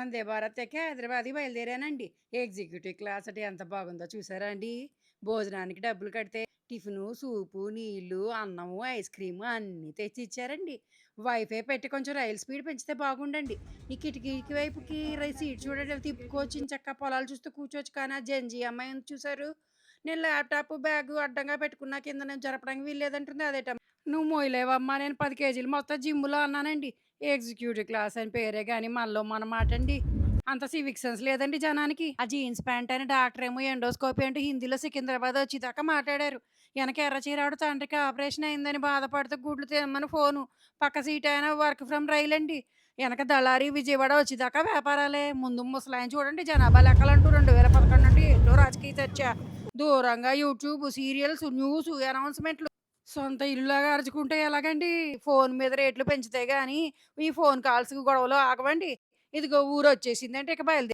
వందే భారత్ ఎక్కి హైదరాబాద్‌కి బయలుదేరానండి. Executive class అంటే ఎంత బాగుందో చూసారా అండి? భోజనానికి డబ్బులు కడితే టిఫిను, సూపు, నీళ్ళు, అన్నము, ఐస్ క్రీము అన్నీ తెచ్చి ఇచ్చారండి. వైఫై పెట్టి కొంచెం రైలు స్పీడ్ పెంచితే బాగుండండి. ఈ కిటికీకి వైపుకి సీట్ చూడండి అవి తిప్పుకోవచ్చు ఇంచక్కా పొలాలు చూస్తూ కూర్చోవచ్చు. కానీ ఆ జంజీ అమ్మాయి ఉంది చూసారు? నేను ల్యాప్‌టాప్, బ్యాగు అడ్డంగా పెట్టుకున్నా కింద నుంచి జరపడానికి వీల్లేదంటుంది. అదేటమ్మా "నువ్వు మోయలేవమ్మా నేను 10 కేజీలు మొత్తం జిమ్‌లో" అన్నానండి. ఎగ్జిక్యూటివ్ క్లాస్ అని పేరే గాని మనలో మన మాటండి. అంత సివిక్ సెన్స్ లేదండి జనానికి. ఆ జీన్స్ ప్యాంట్ అని డాక్టరేమో ఎండోస్కోపీ అంటూ హిందీలో సికింద్రాబాద్ వచ్చేదాకా మాట్లాడారు. ఎనక ఎర్ర చీర ఆవిడ తండ్రికి ఆపరేషన్ అయిందని బాధపడుతూ గుడ్లు తినమని ఫోను. పక్క సీట్ ఆయన వర్క్ ఫ్రమ్ రైలండి. ఎనక దళారి విజయవాడ వచ్చేదాకా వ్యాపారాలే. ముందు ముసలాయన చూడండి జనాభా లెక్కలంటూ 2011 నుండి ఏంటో రాజకీయ చర్చ. దూరంగా యూట్యూబ్, సీరియల్స్, న్యూస్, అనౌన్స్‌మెంట్లు. సొంత ఇల్లులాగా అరుచుకుంటే ఎలాగండి? ఫోను మీద రేట్లు పెంచితే గాని, ఈ ఫోను కాల్స్, గొడవలు ఆగవండి. ఇదిగో ఊరొచ్చేసిందంటే ఇక బయలుదేరి